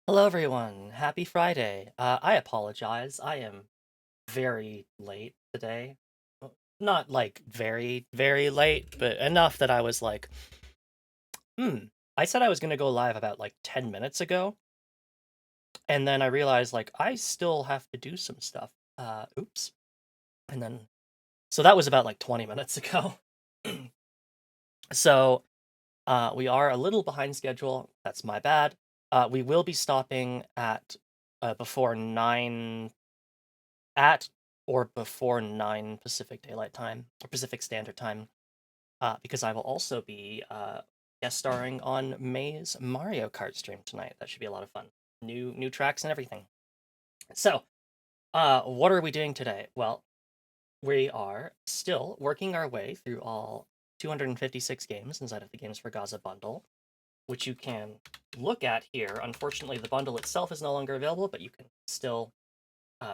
Hello, everyone. Happy Friday. I apologize. I am very late today. Not like very, very late, but enough that I was like, I said I was going to go live about like 10 minutes ago. And then I realized like I still have to do some stuff. Oops. And then, so that was about like 20 minutes ago. So we are a little behind schedule. That's my bad. We will be stopping at before 9 at or before 9 Pacific Daylight Time, or Pacific Standard Time, because I will also be guest starring on May's Mario Kart stream tonight. That should be a lot of fun. New tracks and everything. So, what are we doing today? Well, we are still working our way through all 256 games inside of the Games for Gaza bundle, which you can look at here. Unfortunately, the bundle itself is no longer available, but you can still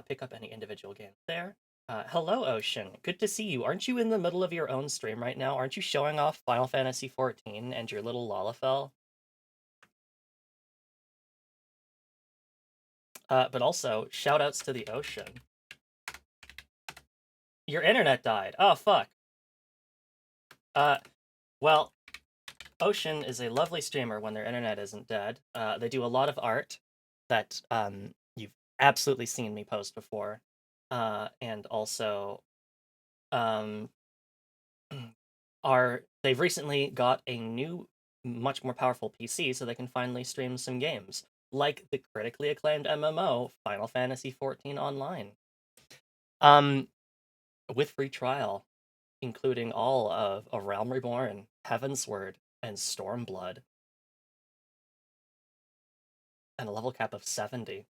pick up any individual game there. Hello, Ocean. Good to see you. Aren't you in the middle of your own stream right now? Aren't you showing off Final Fantasy XIV and your little Lalafell? But also, shoutouts to the Ocean. Your internet died. Oh, fuck. Well, Ocean is a lovely streamer when their internet isn't dead. They do a lot of art that you've absolutely seen me post before. And also, um, they've recently got a new, much more powerful PC, so they can finally stream some games, like the critically acclaimed MMO Final Fantasy XIV Online, um, with free trial, including all of A Realm Reborn, Heavensward, and Stormblood, and a level cap of 70.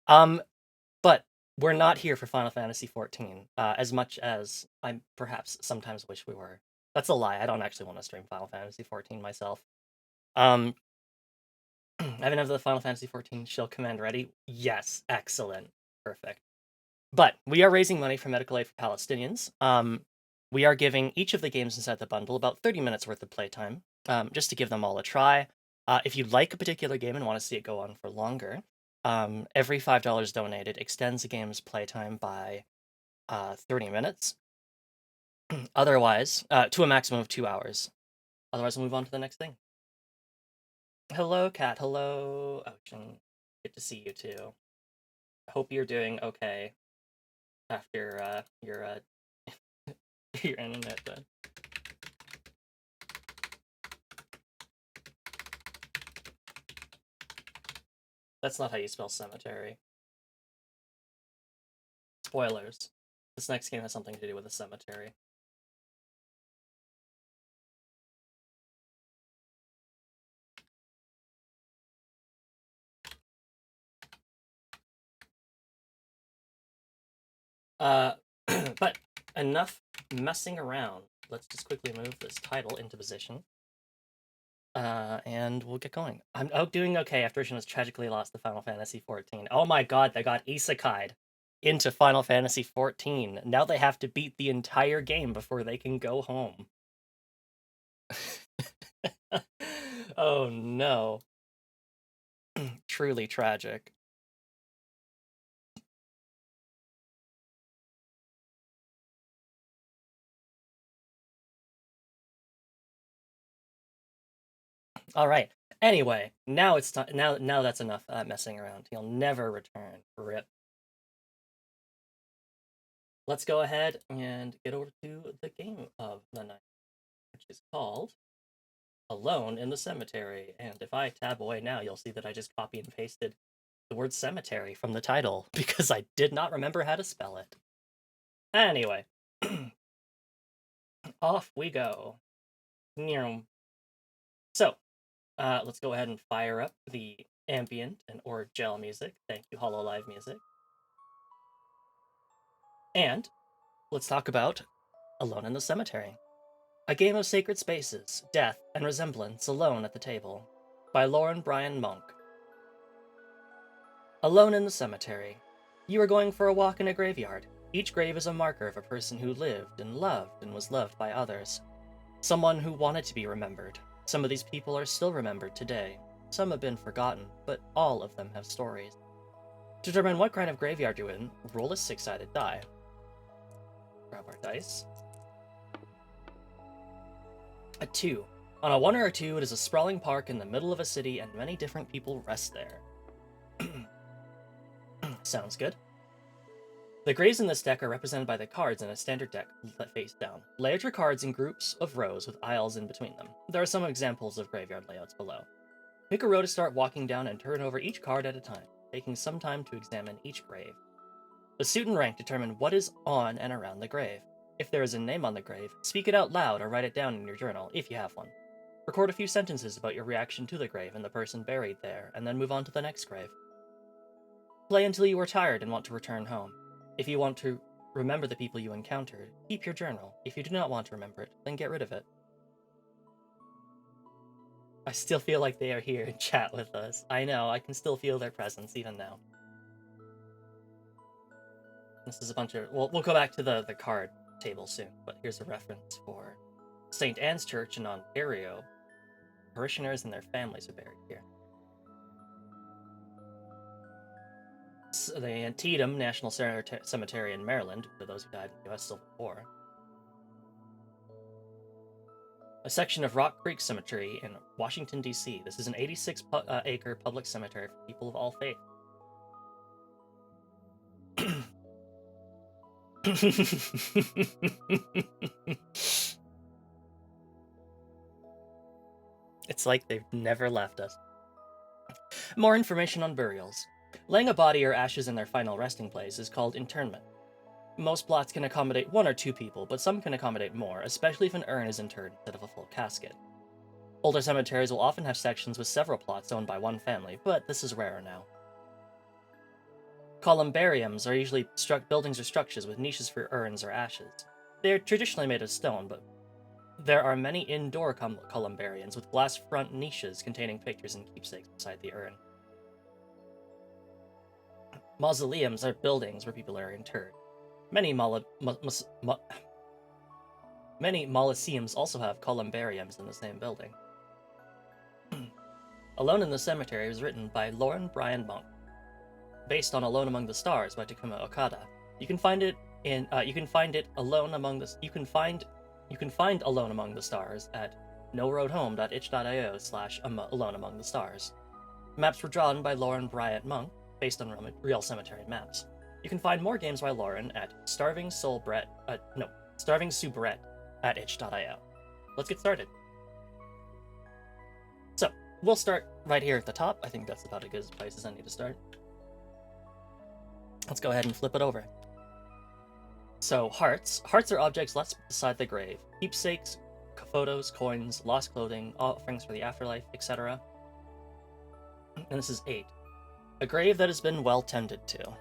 But we're not here for Final Fantasy XIV, as much as I perhaps sometimes wish we were. That's a lie. I don't actually want to stream Final Fantasy XIV myself. I haven't have the Final Fantasy XIV shell command ready. Yes, excellent, perfect. But we are raising money for medical aid for Palestinians. We are giving each of the games inside the bundle about 30 minutes worth of playtime, just to give them all a try. If you like a particular game and want to see it go on for longer, every $5 donated extends the game's playtime by 30 minutes. Otherwise, to a maximum of 2 hours. Otherwise, we'll move on to the next thing. Hello, Cat. Hello, Ocean. Good to see you too. Hope you're doing okay after your your internet died. That's not how you spell cemetery. Spoilers. This next game has something to do with a cemetery. But enough messing around. Let's just quickly move this title into position. And we'll get going. I'm doing okay after Ocean has tragically lost the Final Fantasy XIV. Oh my god, they got isekai'd into Final Fantasy XIV. Now they have to beat the entire game before they can go home. Oh no. Truly tragic. All right. Anyway, now it's time. Now that's enough messing around. He'll never return. Rip. Let's go ahead and get over to the game of the night, which is called Alone in the Cemetery. And if I tab away now, you'll see that I just copy and pasted the word cemetery from the title because I did not remember how to spell it. Anyway, off we go. So, let's go ahead and fire up the ambient and or gel music. Thank you, HoloLive Music. And let's talk about Alone in the Cemetery. A game of sacred spaces, death, and resemblance alone at the table. By Lauren Bryan Monk. Alone in the Cemetery. You are going for a walk in a graveyard. Each grave is a marker of a person who lived and was loved by others. Someone who wanted to be remembered. Some of these people are still remembered today. Some have been forgotten, but all of them have stories. To determine what kind of graveyard you're in, roll a 6-sided die. Grab our dice. A 2. On a 1 or a 2, it is a sprawling park in the middle of a city and many different people rest there. Sounds good. The graves in this deck are represented by the cards in a standard deck face down. Lay out your cards in groups of rows with aisles in between them. There are some examples of graveyard layouts below. Pick a row to start walking down and turn over each card at a time, taking some time to examine each grave. The suit and rank determine what is on and around the grave. If there is a name on the grave, speak it out loud or write it down in your journal, if you have one. Record a few sentences about your reaction to the grave and the person buried there, and then move on to the next grave. Play until you are tired and want to return home. If you want to remember the people you encountered, keep your journal. If you do not want to remember it, then get rid of it. I still feel like they are here and chat with us. I know, I can still feel their presence even now. This is a bunch of... We'll go back to the card table soon, but here's a reference for St. Anne's Church in Ontario. Parishioners and their families are buried here. The Antietam National Cemetery in Maryland, for those who died in the U.S. Civil War. A section of Rock Creek Cemetery in Washington, D.C. This is an 86-acre public cemetery for people of all faith. It's like they've never left us. More information on burials. Laying a body or ashes in their final resting place is called internment. Most plots can accommodate 1 or 2 people, but some can accommodate more, especially if an urn is interred instead of a full casket. Older cemeteries will often have sections with several plots owned by one family, but this is rarer now. Columbariums are usually buildings or structures with niches for urns or ashes. They are traditionally made of stone, but there are many indoor columbariums with glass front niches containing pictures and keepsakes beside the urn. Mausoleums are buildings where people are interred. Many mausoleums also have columbariums in the same building. Alone in the Cemetery was written by Lauren Bryan Monk, based on Alone Among the Stars by Takuma Okada. You can find Alone Among the Stars at noroadhome.itch.io/Alone Among the Stars. Maps were drawn by Lauren Bryant Monk, based on real cemetery maps. You can find more games by Lauren at Starving Soubrette at itch.io. Let's get started. So, we'll start right here at the top. I think that's about as good a place as I need to start. Let's go ahead and flip it over. So, hearts. Hearts are objects left beside the grave. Keepsakes, photos, coins, lost clothing, offerings for the afterlife, etc. And this is 8. A grave that has been well tended to.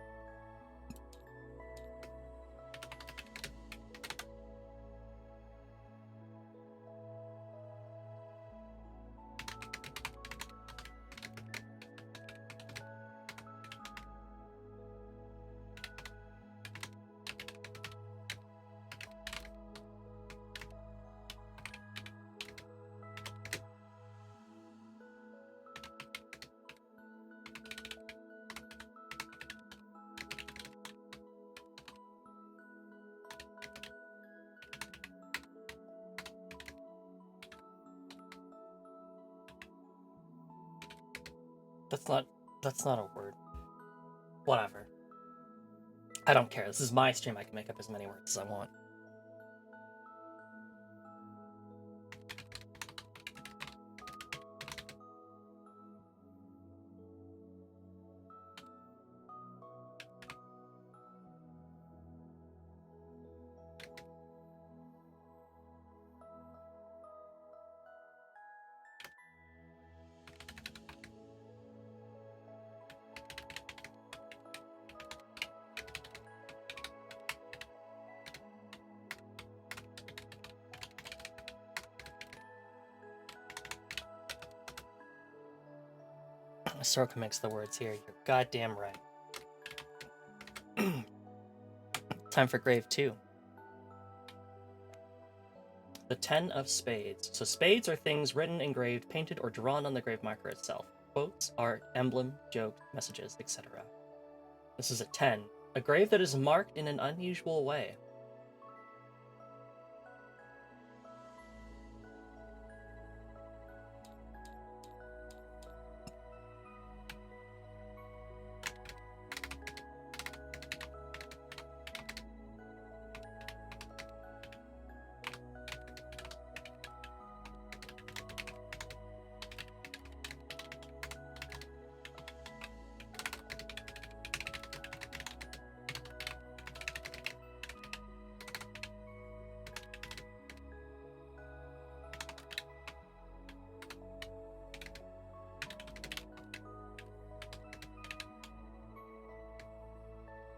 That's not a word. Whatever. I don't care. This is my stream. I can make up as many words as I want. Soroka makes the words here. You're goddamn right. Time for grave 2. The 10 of Spades. So spades are things written, engraved, painted, or drawn on the grave marker itself. quotes, art, emblem, joke, messages, etc. This is a 10. A grave that is marked in an unusual way.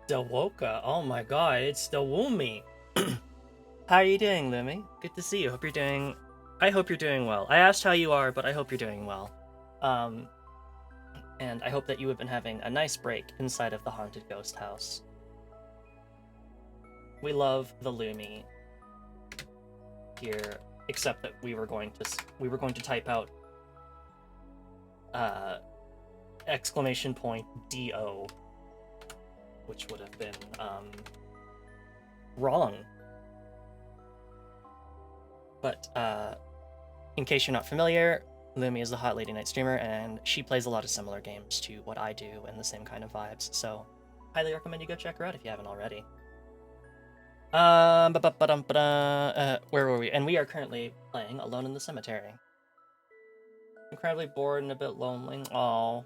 Dewoka, oh my god, it's Dewumi. How are you doing, Lumi? Good to see you. I hope you're doing well. I asked how you are, but I hope you're doing well. And I hope that you have been having a nice break inside of the haunted ghost house. We love the Lumi here, except that we were going to type out exclamation point DO, which would have been wrong. But in case you're not familiar, Lumi is the Hot Lady Night streamer, and she plays a lot of similar games to what I do and the same kind of vibes, so highly recommend you go check her out if you haven't already. Where were we? And we are currently playing Alone in the Cemetery. Incredibly bored and a bit lonely. Oh,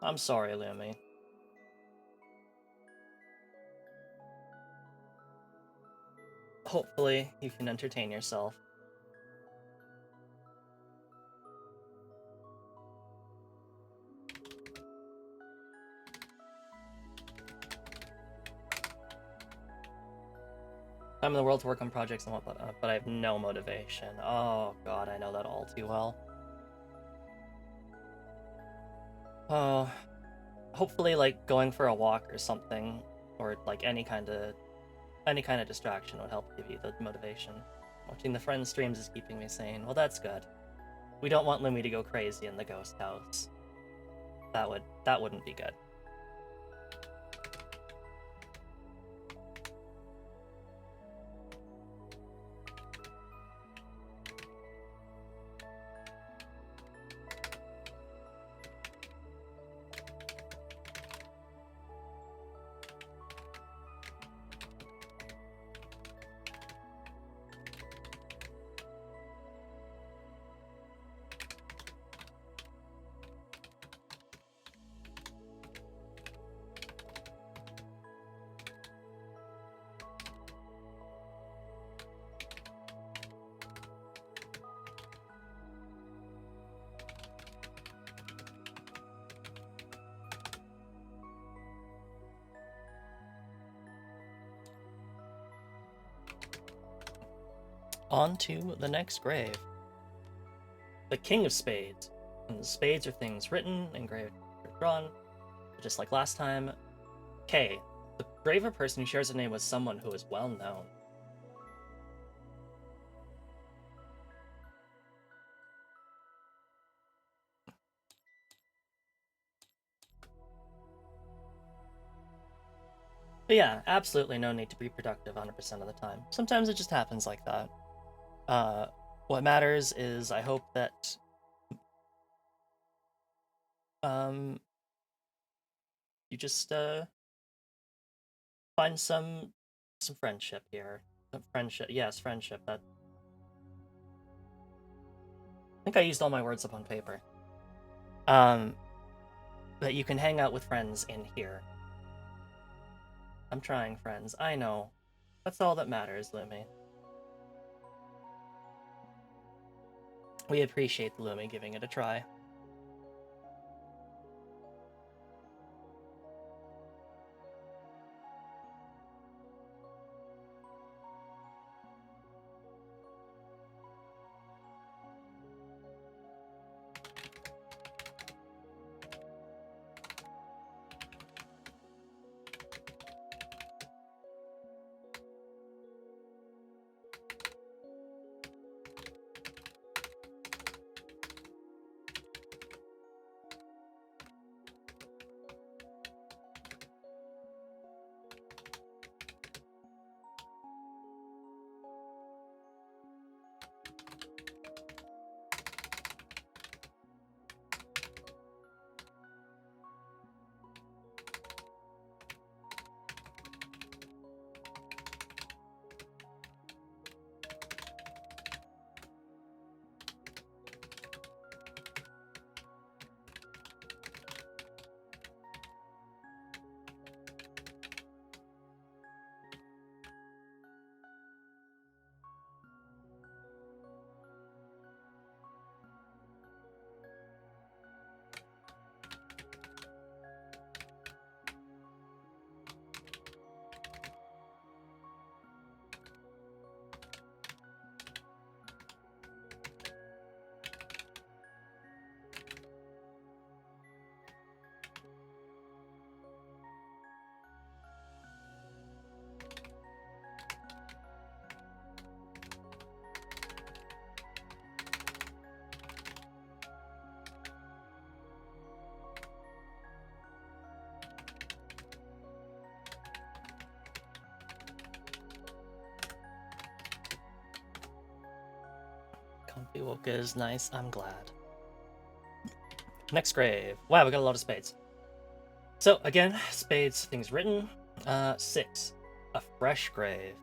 I'm sorry, Lumi. Hopefully, you can entertain yourself. Time in the world to work on projects and whatnot, but I have no motivation. Oh god, I know that all too well. Oh, hopefully, like going for a walk or something, or like any kind of distraction would help give you the motivation. Watching the friends streams is keeping me sane. Well, that's good. We don't want Lumi to go crazy in the ghost house. That wouldn't be good. On to the next grave. The King of Spades. And the spades are things written, engraved, or drawn. Just like last time. K. The grave of a person who shares a name with someone who is well known. But yeah, absolutely no need to be productive 100% of the time. Sometimes it just happens like that. What matters is I hope that you just find some friendship here. Some friendship, yes, friendship. That I think I used all my words up on paper. That you can hang out with friends in here. I'm trying, friends. I know. That's all that matters, Lumi. We appreciate the Lumi giving it a try. Biwoka is nice. I'm glad. Next grave. Wow, we got a lot of spades. So again, spades, things written. 6. A fresh grave.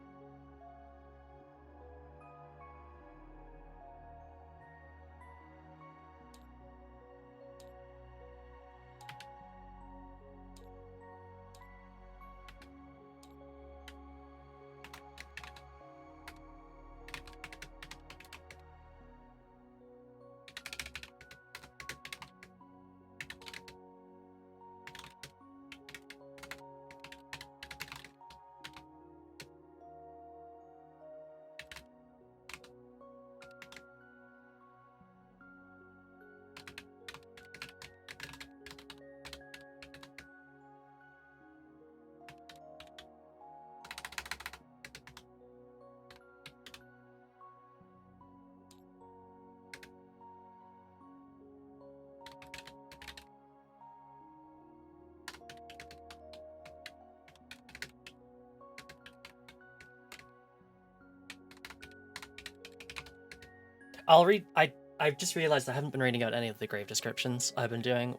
I'll read. I've just realized I haven't been reading out any of the grave descriptions I've been doing.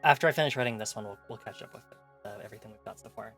After I finish writing this one, we'll catch up with everything we've got so far.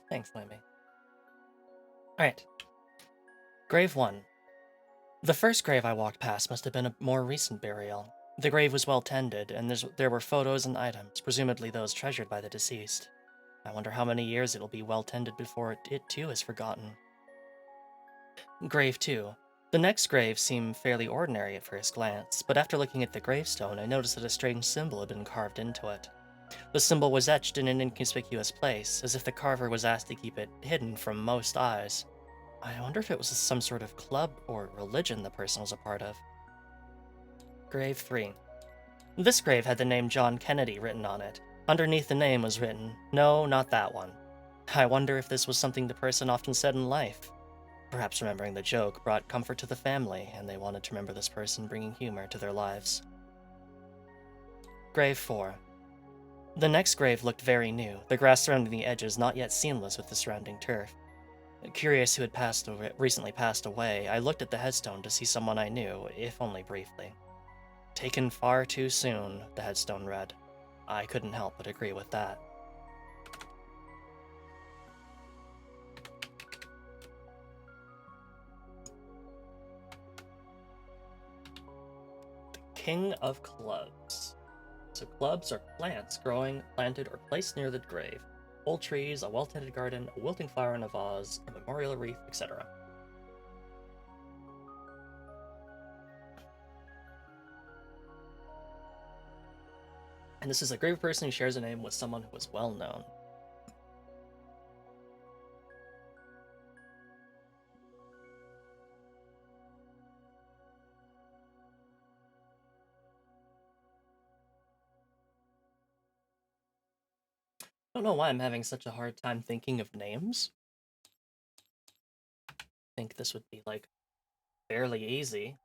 Thanks, Noemi. Alright. Grave 1. The first grave I walked past must have been a more recent burial. The grave was well tended, and there were photos and items, presumably those treasured by the deceased. I wonder how many years it'll be well tended before it too is forgotten. Grave 2. The next grave seemed fairly ordinary at first glance, but after looking at the gravestone, I noticed that a strange symbol had been carved into it. The symbol was etched in an inconspicuous place, as if the carver was asked to keep it hidden from most eyes. I wonder if it was some sort of club or religion the person was a part of. Grave 3. This grave had the name John Kennedy written on it. Underneath the name was written, "No, not that one." I wonder if this was something the person often said in life. Perhaps remembering the joke brought comfort to the family, and they wanted to remember this person bringing humor to their lives. Grave 4. The next grave looked very new, the grass surrounding the edges not yet seamless with the surrounding turf. Curious who had recently passed away, I looked at the headstone to see someone I knew, if only briefly. Taken far too soon, the headstone read. I couldn't help but agree with that. The King of Clubs. So clubs are plants planted, or placed near the grave. Old trees, a well-tended garden, a wilting flower in a vase, a memorial wreath, etc. And this is a grave person who shares a name with someone who was well known. I don't know why I'm having such a hard time thinking of names. I think this would be, like, fairly easy.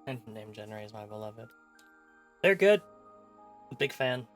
And Name Generator is my beloved. They're good. Big fan.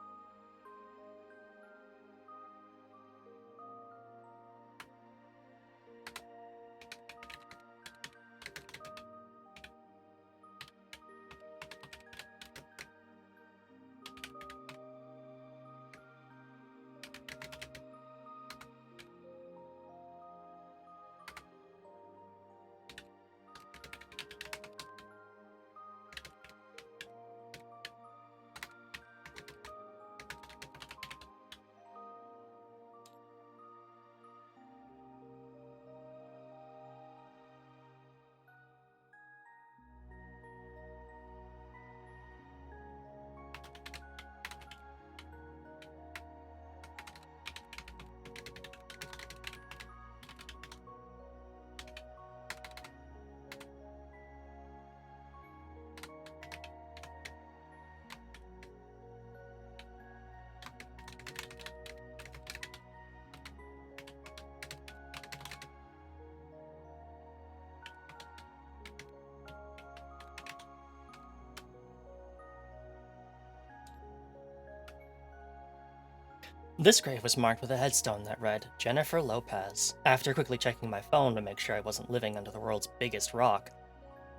This grave was marked with a headstone that read, Jennifer Lopez. After quickly checking my phone to make sure I wasn't living under the world's biggest rock,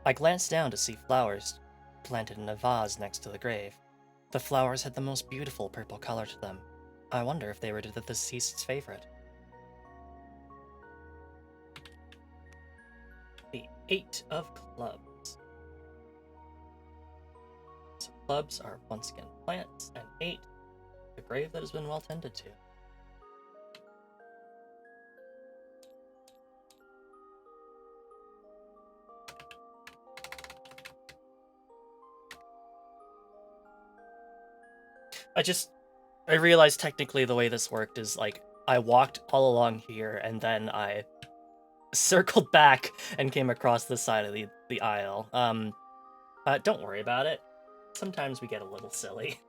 I glanced down to see flowers planted in a vase next to the grave. The flowers had the most beautiful purple color to them. I wonder if they were the deceased's favorite. The 8 of Clubs. So clubs are once again plants, and 8, a grave that has been well tended to. I realized technically the way this worked is like I walked all along here and then I circled back and came across this side of the aisle. Don't worry about it. Sometimes we get a little silly.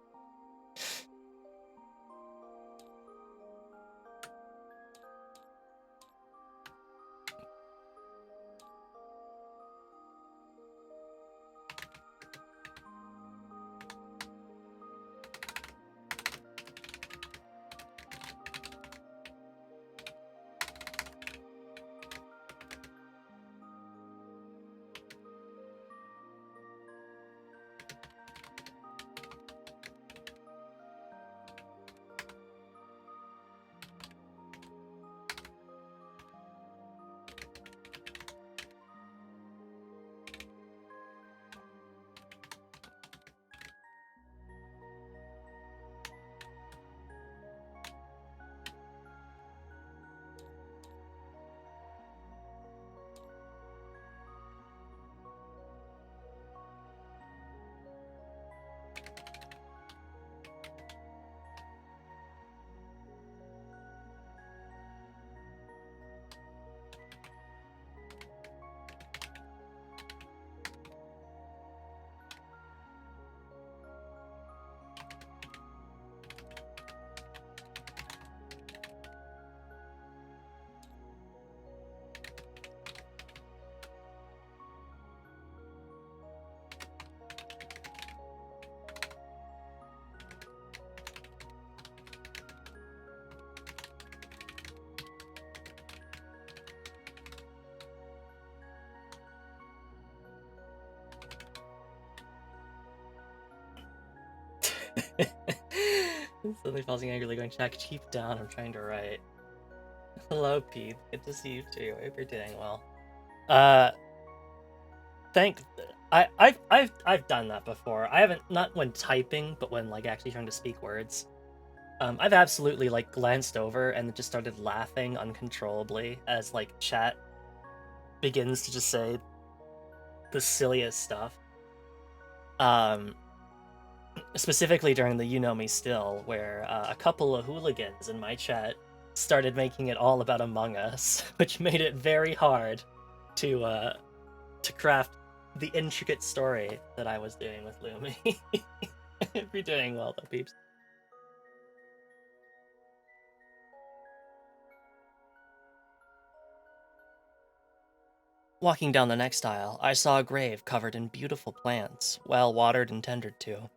Suddenly pausing angrily, going, Jack, keep down. I'm trying to write. Hello, Pete. Good to see you too. I hope you're doing well. I've done that before. I haven't, not when typing, but when like actually trying to speak words. I've absolutely like glanced over and just started laughing uncontrollably as like chat begins to just say the silliest stuff. Specifically during the You Know Me Still, where a couple of hooligans in my chat started making it all about Among Us, which made it very hard to craft the intricate story that I was doing with Lumi. If you're doing well, though, peeps. Walking down the next aisle, I saw a grave covered in beautiful plants, well watered and tended to.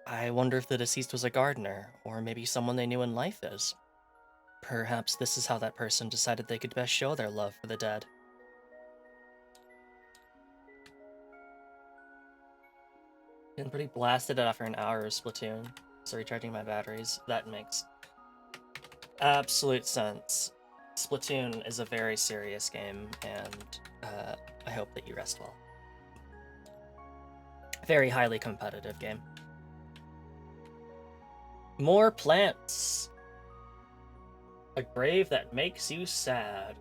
I wonder if the deceased was a gardener, or maybe someone they knew in life is. Perhaps this is how that person decided they could best show their love for the dead. Getting pretty blasted after an hour of Splatoon, so recharging my batteries. That makes absolute sense. Splatoon is a very serious game, and I hope that you rest well. Very highly competitive game. More plants. A grave that makes you sad.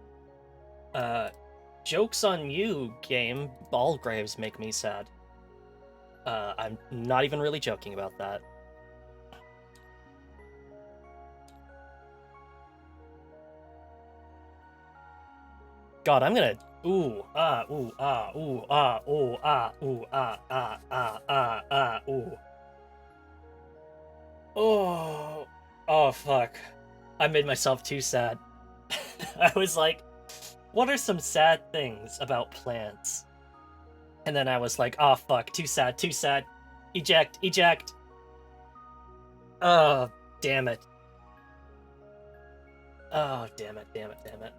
Joke's on you, game. All graves make me sad. I'm not even really joking about that. God, I'm gonna... Ooh, ah, ooh, ah, ooh, ah, ooh, ah, ooh, ah, ah, ah, ah, ah, ooh. Oh, oh, fuck. I made myself too sad. I was like, what are some sad things about plants? And then I was like, oh, fuck, too sad, too sad. Eject, eject. Oh, damn it. Oh, damn it, damn it, damn it.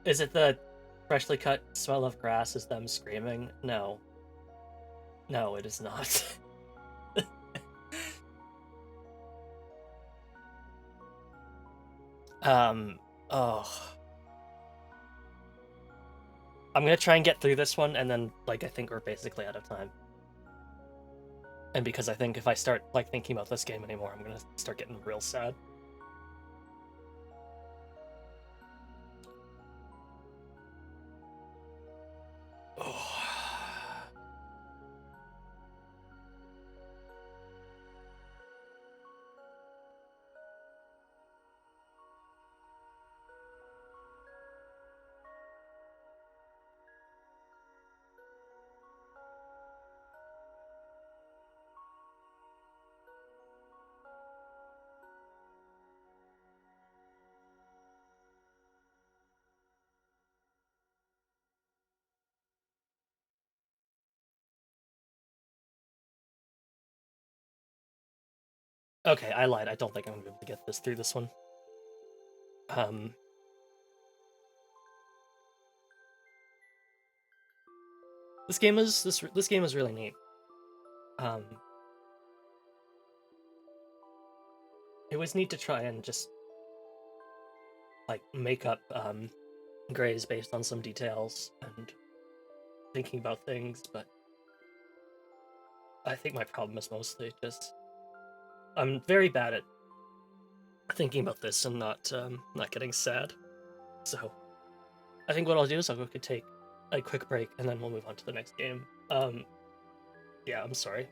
Is it the freshly cut smell of grass is them screaming? No. No, it is not. Oh. I'm gonna try and get through this one, and then, like, I think we're basically out of time. And because I think if I start, like, thinking about this game anymore, I'm gonna start getting real sad. Oh. Okay, I lied. I don't think I'm gonna be able to get this through this one. This game is really neat. It was neat to try and just, like, make up grays based on some details and thinking about things, but I think my problem is mostly just I'm very bad at thinking about this and not getting sad. So I think what I'll do is I'll go take a quick break and then we'll move on to the next game. Yeah, I'm sorry.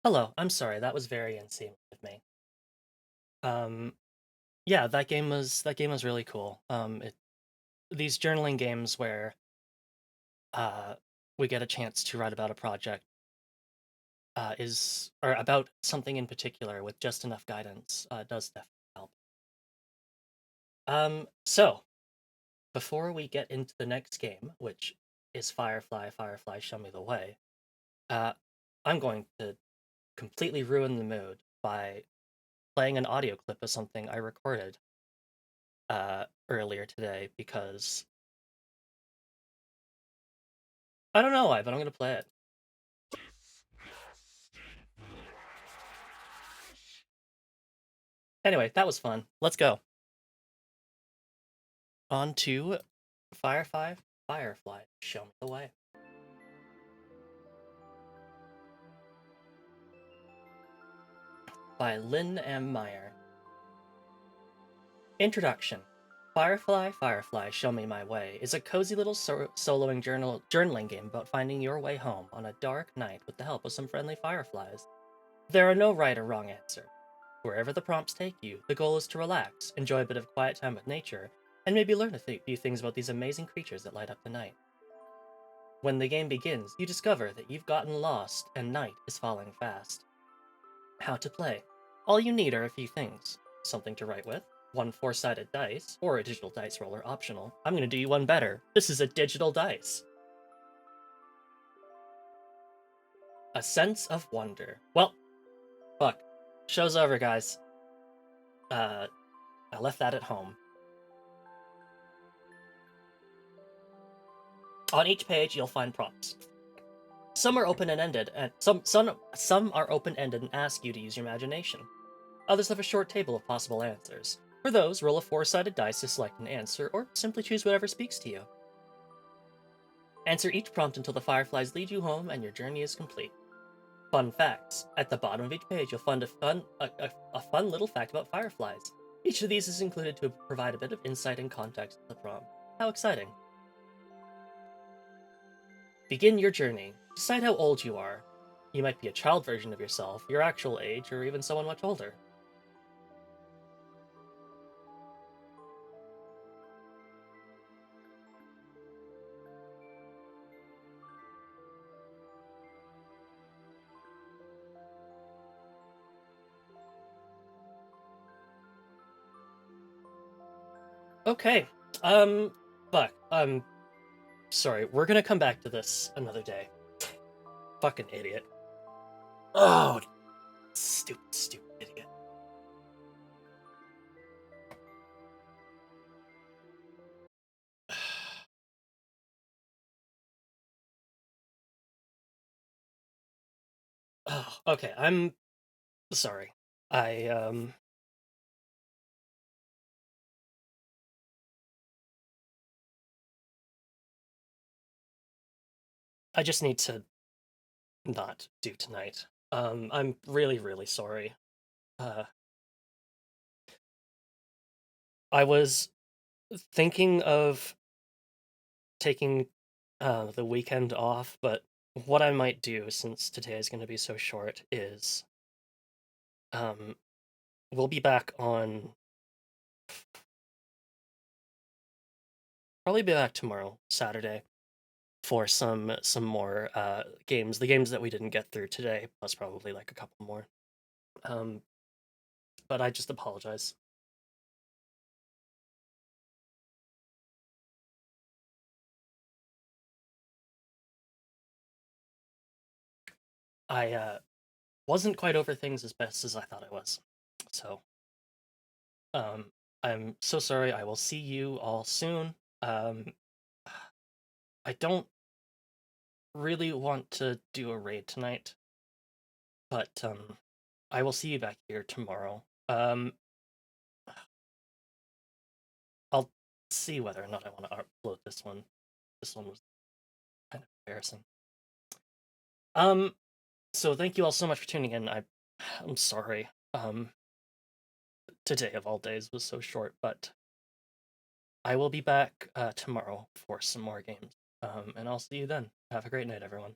Hello, I'm sorry, that was very unseemly of me. Um, yeah, that game was really cool. These journaling games where uh, we get a chance to write about a project is or about something in particular with just enough guidance does definitely help. So before we get into the next game, which is Firefly, Firefly, Show Me the Way, uh, I'm going to completely ruin the mood by playing an audio clip of something I recorded earlier today because I don't know why, but I'm gonna play it. Anyway, that was fun. Let's go. On to Firefly, Firefly, Show Me the Way. By Lynn M. Meyer. Introduction. Firefly, Firefly, Show Me My Way is a cozy little soloing journaling game about finding your way home on a dark night with the help of some friendly fireflies. There are no right or wrong answers. Wherever the prompts take you, the goal is to relax, enjoy a bit of quiet time with nature, and maybe learn a few things about these amazing creatures that light up the night. When the game begins, you discover that you've gotten lost and night is falling fast. How to play. All you need are a few things. Something to write with, one four-sided dice, or a digital dice roller optional. I'm gonna do you one better. This is a digital dice. A sense of wonder. Well, fuck. Show's over, guys. I left that at home. On each page, you'll find prompts. Some are open-ended, and some are open-ended and ask you to use your imagination. Others have a short table of possible answers. For those, roll a four-sided dice to select an answer, or simply choose whatever speaks to you. Answer each prompt until the fireflies lead you home and your journey is complete. Fun facts. At the bottom of each page, you'll find a fun little fact about fireflies. Each of these is included to provide a bit of insight and context to the prompt. How exciting! Begin your journey. Decide how old you are. You might be a child version of yourself, your actual age, or even someone much older. Okay. Um, fuck. Sorry. We're gonna come back to this another day. Fucking idiot. Oh, stupid idiot. Oh, okay. I'm sorry. I I just need to not do tonight. I'm really sorry. Uh, I was thinking of taking the weekend off, but what I might do since today is going to be so short is um we'll be back on probably be back tomorrow, Saturday, for some more games, the games that we didn't get through today, plus probably like a couple more. Um, but I just apologize. I wasn't quite over things as best as I thought I was. So, um, I'm so sorry. I will see you all soon. Um, I don't really want to do a raid tonight, but I will see you back here tomorrow. I'll see whether or not I want to upload this one. This one was kind of embarrassing. Um, so thank you all so much for tuning in. I'm sorry. Today of all days was so short, but I will be back tomorrow for some more games. And I'll see you then. Have a great night, everyone.